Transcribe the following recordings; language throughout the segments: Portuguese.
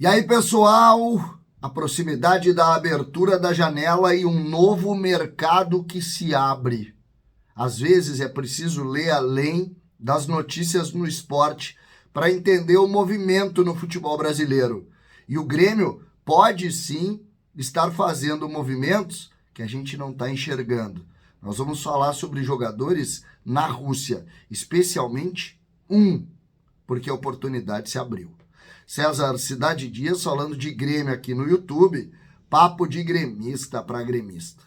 E aí, pessoal, a proximidade da abertura da janela e um novo mercado que se abre. Às vezes é preciso ler além das notícias no esporte para entender o movimento no futebol brasileiro. E o Grêmio pode sim estar fazendo movimentos que a gente não está enxergando. Nós vamos falar sobre jogadores na Rússia, especialmente porque a oportunidade se abriu. César Cidade Dias falando de Grêmio aqui no YouTube, papo de gremista para gremista.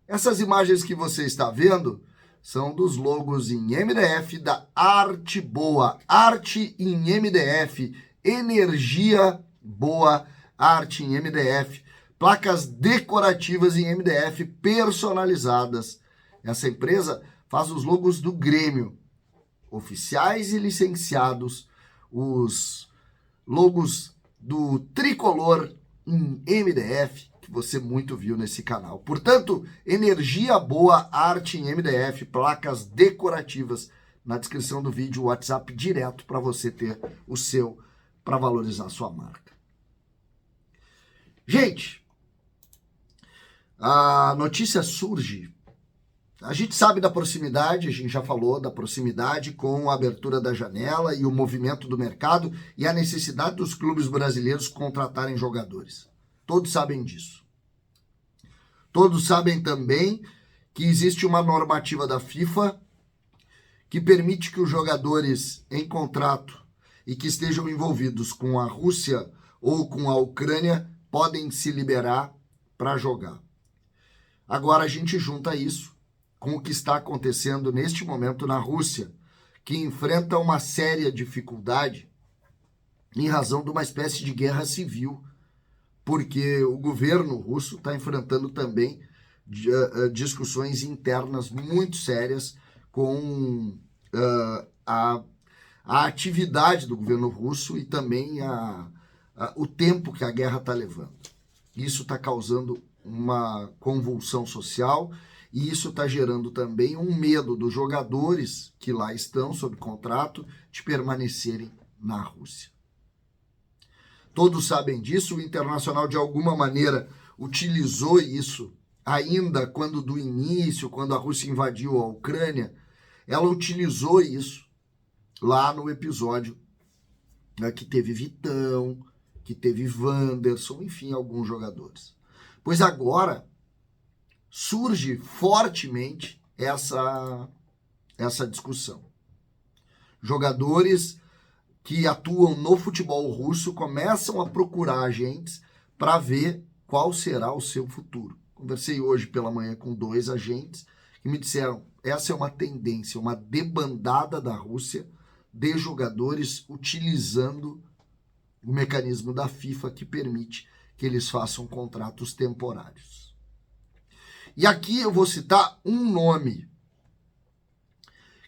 Essas imagens que você está vendo são dos logos em MDF da Arte Boa, arte em MDF, energia boa, arte em MDF, placas decorativas em MDF personalizadas. Essa empresa faz os logos do Grêmio, oficiais e licenciados, os logos do tricolor em MDF, que você muito viu nesse canal. Portanto, energia boa, arte em MDF, placas decorativas. Na descrição do vídeo, o WhatsApp direto para você ter o seu, para valorizar a sua marca. Gente, a notícia surge. A gente sabe da proximidade, a gente já falou da proximidade com a abertura da janela e o movimento do mercado e a necessidade dos clubes brasileiros contratarem jogadores. Todos sabem disso. Todos sabem também que existe uma normativa da FIFA que permite que os jogadores em contrato e que estejam envolvidos com a Rússia ou com a Ucrânia podem se liberar para jogar. Agora a gente junta isso com o que está acontecendo neste momento na Rússia, que enfrenta uma séria dificuldade em razão de uma espécie de guerra civil, porque o governo russo está enfrentando também discussões internas muito sérias com a atividade do governo russo e também o tempo que a guerra está levando. Isso está causando uma convulsão social e isso está gerando também um medo dos jogadores que lá estão sob contrato de permanecerem na Rússia. Todos sabem disso, o Internacional de alguma maneira utilizou isso ainda quando do início, quando a Rússia invadiu a Ucrânia, ela utilizou isso lá no episódio que teve Vitão, que teve Wanderson, enfim, alguns jogadores. Pois agora surge fortemente essa discussão. Jogadores que atuam no futebol russo começam a procurar agentes para ver qual será o seu futuro. Conversei hoje pela manhã com 2 agentes que me disseram, essa é uma tendência, uma debandada da Rússia de jogadores utilizando o mecanismo da FIFA que permite que eles façam contratos temporários. E aqui eu vou citar um nome,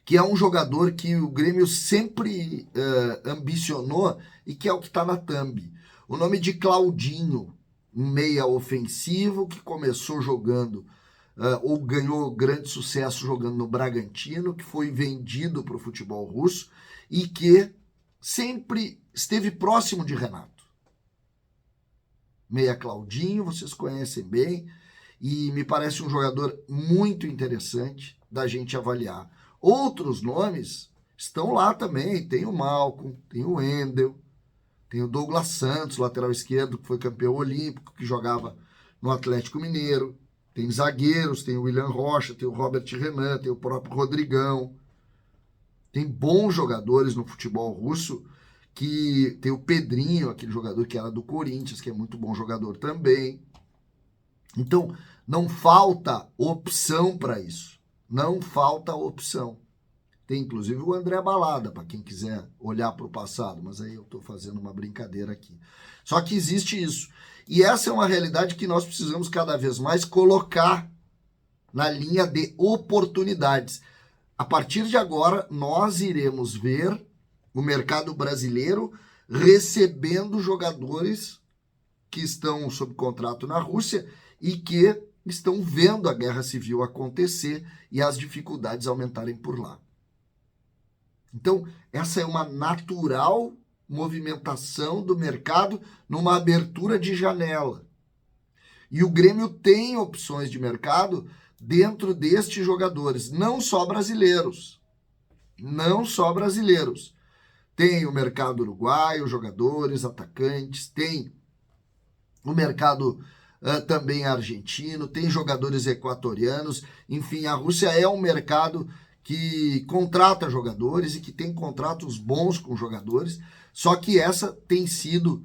que é um jogador que o Grêmio sempre ambicionou e que é o que está na thumb. O nome de Claudinho, um meia ofensivo que começou jogando ou ganhou grande sucesso jogando no Bragantino, que foi vendido para o futebol russo e que sempre esteve próximo de Renato. Meia Claudinho, vocês conhecem bem, e me parece um jogador muito interessante da gente avaliar. Outros nomes estão lá também, tem o Malcom, tem o Wendel, tem o Douglas Santos, lateral esquerdo, que foi campeão olímpico, que jogava no Atlético Mineiro, tem zagueiros, tem o William Rocha, tem o Robert Renan, tem o próprio Rodrigão, tem bons jogadores no futebol russo, que tem o Pedrinho, aquele jogador que era do Corinthians, que é muito bom jogador também. Então, não falta opção para isso. Não falta opção. Tem inclusive o André Balada, para quem quiser olhar para o passado, mas aí eu estou fazendo uma brincadeira aqui. Só que existe isso. E essa é uma realidade que nós precisamos cada vez mais colocar na linha de oportunidades. A partir de agora, nós iremos ver o mercado brasileiro recebendo jogadores que estão sob contrato na Rússia e que estão vendo a guerra civil acontecer e as dificuldades aumentarem por lá. Então, essa é uma natural movimentação do mercado numa abertura de janela. E o Grêmio tem opções de mercado dentro destes jogadores, não só brasileiros. Não só brasileiros. Tem o mercado uruguaio, jogadores, atacantes, tem o mercado também argentino, tem jogadores equatorianos, enfim, a Rússia é um mercado que contrata jogadores e que tem contratos bons com jogadores, só que essa tem sido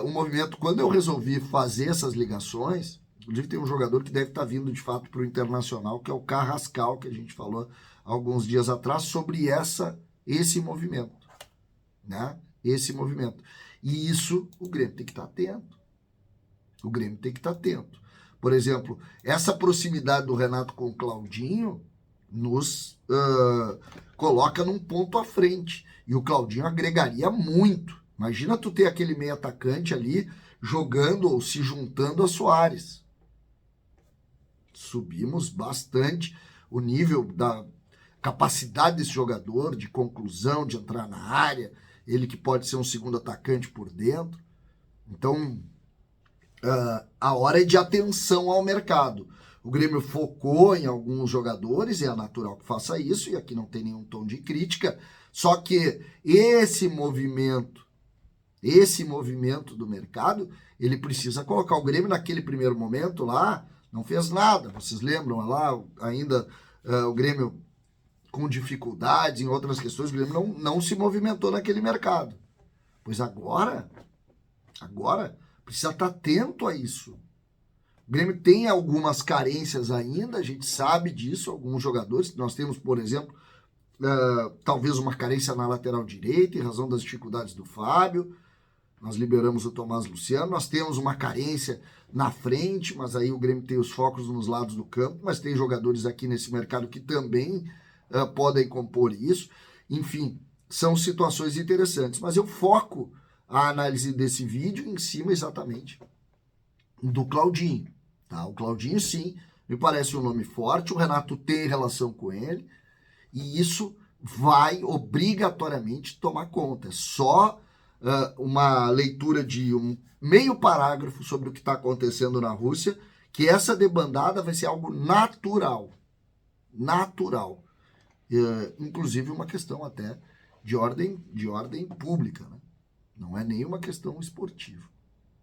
um movimento. Quando eu resolvi fazer essas ligações, inclusive tem um jogador que deve estar vindo de fato para o Internacional, que é o Carrascal, que a gente falou alguns dias atrás, sobre esse movimento, né? Esse movimento. E isso o Grêmio tem que estar atento. O Grêmio tem que estar atento. Por exemplo, essa proximidade do Renato com o Claudinho nos coloca num ponto à frente. E o Claudinho agregaria muito. Imagina tu ter aquele meio atacante ali jogando ou se juntando a Soares. Subimos bastante o nível da capacidade desse jogador, de conclusão, de entrar na área, ele que pode ser um segundo atacante por dentro. Então, a hora é de atenção ao mercado. O Grêmio focou em alguns jogadores, e é natural que faça isso, e aqui não tem nenhum tom de crítica, só que esse movimento do mercado, ele precisa colocar o Grêmio naquele primeiro momento lá, não fez nada, vocês lembram lá, ainda o Grêmio com dificuldades em outras questões, o Grêmio não se movimentou naquele mercado. Pois agora precisa estar atento a isso. O Grêmio tem algumas carências ainda, a gente sabe disso, alguns jogadores. Nós temos, por exemplo, talvez uma carência na lateral direita, em razão das dificuldades do Fábio. Nós liberamos o Tomás Luciano. Nós temos uma carência na frente, mas aí o Grêmio tem os focos nos lados do campo, mas tem jogadores aqui nesse mercado que também podem compor isso. Enfim, são situações interessantes. Mas eu foco a análise desse vídeo em cima exatamente do Claudinho. Tá? O Claudinho, sim, me parece um nome forte. O Renato tem relação com ele. E isso vai obrigatoriamente tomar conta. É só uma leitura de um meio parágrafo sobre o que está acontecendo na Rússia, que essa debandada vai ser algo natural. Natural. Inclusive uma questão até de ordem pública, né? Não é nenhuma questão esportiva.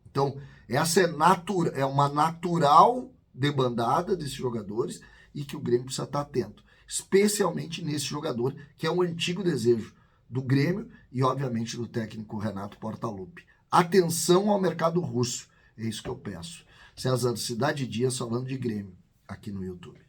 Então, essa é uma natural debandada desses jogadores e que o Grêmio precisa estar atento. Especialmente nesse jogador, que é um antigo desejo do Grêmio e, obviamente, do técnico Renato Portaluppi. Atenção ao mercado russo. É isso que eu peço. César Cidade Dias falando de Grêmio aqui no YouTube.